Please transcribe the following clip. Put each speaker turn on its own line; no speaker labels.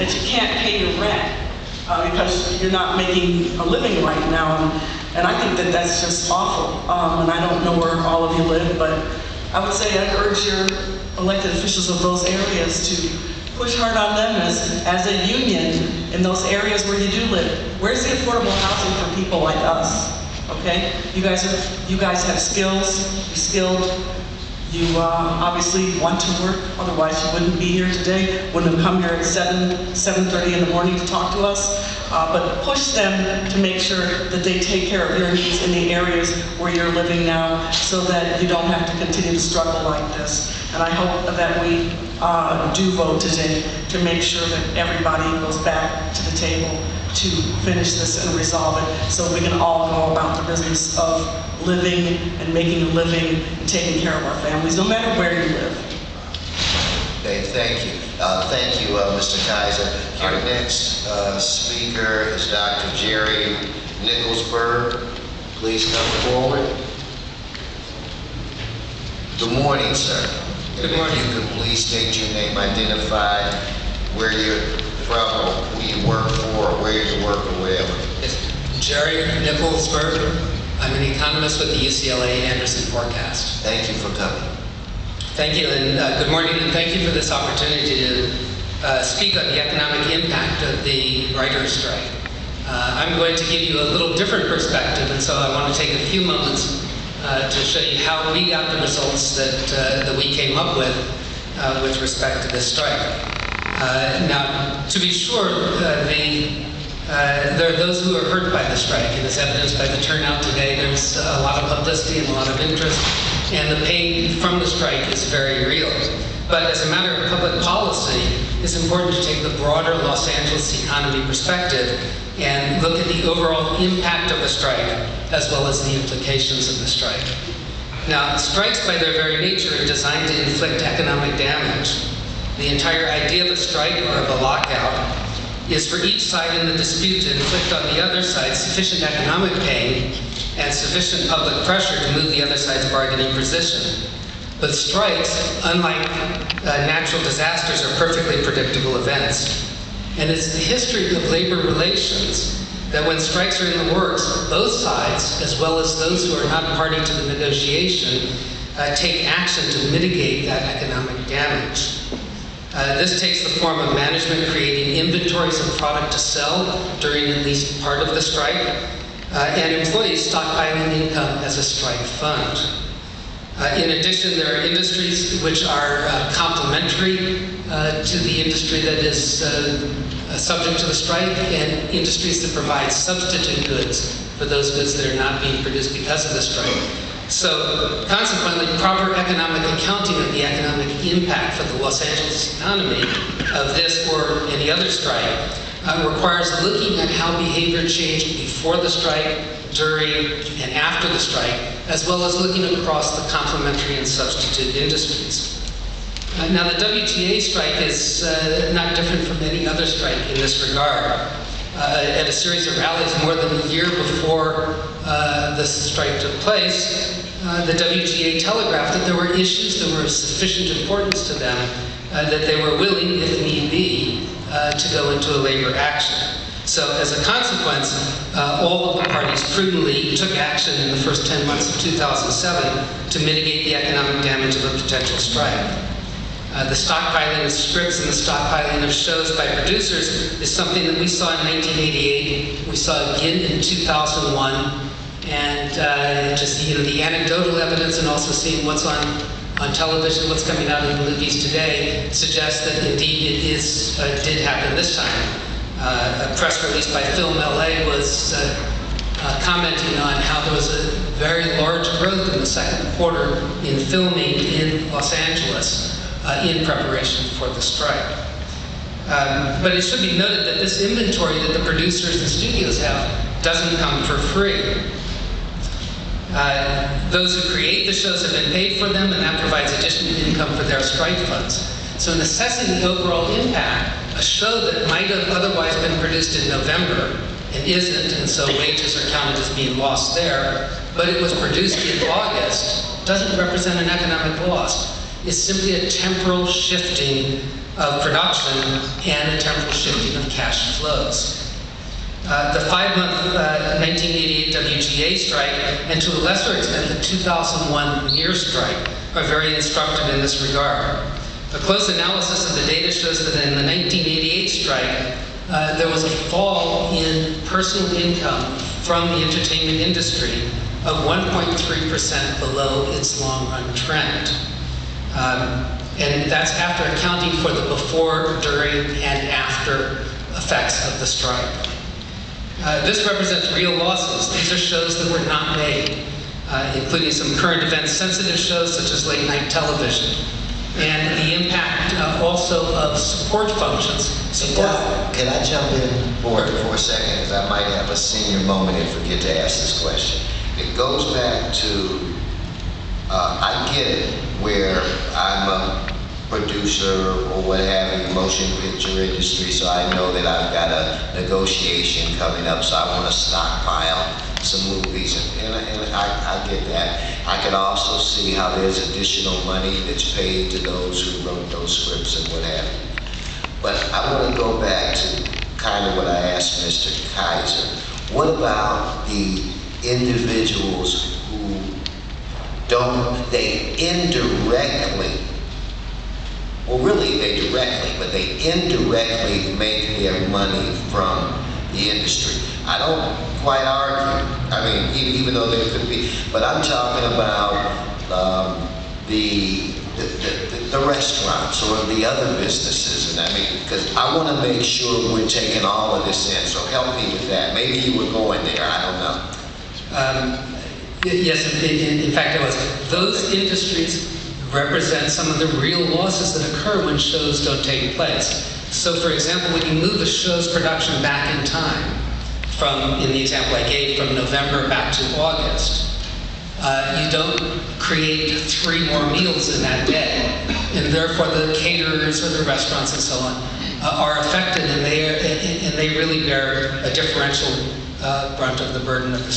that you can't pay your rent because you're not making a living right now. And I think that that's just awful. And I don't know where all of you live, but I would say I'd urge your elected officials of those areas to push hard on them as a union in those areas where you do live. Where's the affordable housing for people like us? Okay, you guys have skills. You're skilled. You obviously want to work. Otherwise, you wouldn't be here today. Wouldn't have come here at 7:30 in the morning to talk to us. But push them to make sure that they take care of your needs in the areas where you're living now, so that you don't have to continue to struggle like this. And I hope that we do vote today to make sure that everybody goes back to the table to finish this and resolve it, so we can all go about the business of living and making a living and taking care of our families, no matter where you live.
Okay, thank you. Thank you, Mr. Kaiser. Our next speaker is Dr. Jerry Nicholsberg. Please come forward. Good morning, sir.
Good morning.
If you could please state your name, identify where you're from, or who you work for, or where you work, or wherever.
It's Jerry Nicholsberg. I'm an economist with the UCLA Andersen forecast.
Thank you for coming.
Thank you, and good morning, and thank you for this opportunity to speak on the economic impact of the writers' strike. I'm going to give you a little different perspective, and so I want to take a few moments to show you how we got the results that we came up with respect to this strike. Now, to be sure, there are those who are hurt by the strike, and as evidenced by the turnout today, there's a lot of publicity and a lot of interest, and the pain from the strike is very real. But as a matter of public policy, it's important to take the broader Los Angeles economy perspective and look at the overall impact of the strike, as well as the implications of the strike. Now, strikes by their very nature are designed to inflict economic damage. The entire idea of a strike or of a lockout is for each side in the dispute to inflict on the other side sufficient economic pain and sufficient public pressure to move the other side's bargaining position. But strikes, unlike natural disasters, are perfectly predictable events. And it's the history of labor relations that when strikes are in the works, both sides, as well as those who are not party to the negotiation, take action to mitigate that economic damage. This takes the form of management creating inventories of product to sell during at least part of the strike, and employees stockpiling income as a strike fund. In addition, there are industries which are complementary to the industry that is subject to the strike, and industries that provide substitute goods for those goods that are not being produced because of the strike. So, consequently, proper economic accounting of the economic impact for the Los Angeles economy of this or any other strike requires looking at how behavior changed before the strike, during, and after the strike, as well as looking across the complementary and substitute industries. Now, the WGA strike is not different from any other strike in this regard. At a series of rallies more than a year before this strike took place, the WGA telegraphed that there were issues that were of sufficient importance to them that they were willing, if need be, to go into a labor action. So as a consequence, all of the parties prudently took action in the first 10 months of 2007 to mitigate the economic damage of a potential strike. The stockpiling of scripts and the stockpiling of shows by producers is something that we saw in 1988, we saw again in 2001, and just the anecdotal evidence and also seeing what's on television, what's coming out in the movies today, suggests that indeed it did happen this time. A press release by Film LA was commenting on how there was a very large growth in the second quarter in filming in Los Angeles in preparation for the strike. But it should be noted that this inventory that the producers and studios have doesn't come for free. Those who create the shows have been paid for them, and that provides additional income for their strike funds. So in assessing the overall impact, a show that might have otherwise been produced in November and isn't, and so wages are counted as being lost there, but it was produced in August, doesn't represent an economic loss. is simply a temporal shifting of production and a temporal shifting of cash flows. The 5-month 1988 WGA strike, and to a lesser extent the 2001 near strike, are very instructive in this regard. A close analysis of the data shows that in the 1988 strike, there was a fall in personal income from the entertainment industry of 1.3% below its long-run trend. And that's after accounting for the before, during, and after effects of the strike. This represents real losses. These are shows that were not made, including some current event sensitive shows such as late night television. And the impact also of support functions.
Can I jump in for a second? Because I might have a senior moment and forget to ask this question. It goes back to, I get it, where I'm a producer or what have you, motion picture industry, so I know that I've got a negotiation coming up, so I want to stockpile some movies, and I get that. I can also see how there's additional money that's paid to those who wrote those scripts and what have you. But I want to go back to kind of what I asked Mr. Kaiser. What about the individuals who they indirectly, well really they directly, but they indirectly make their money from the industry? I don't quite argue. I mean, even though there could be, but I'm talking about the restaurants or the other businesses, and I mean, because I want to make sure we're taking all of this in. So help me with that. Maybe you were going there. I don't know.
Yes, in fact, it was. Those industries represent some of the real losses that occur when shows don't take place. So, for example, when you move a show's production back in time, in the example I gave, from November back to August, you don't create 3 more meals in that day, and therefore the caterers or the restaurants and so on are affected, and they really bear a differential brunt of the burden of the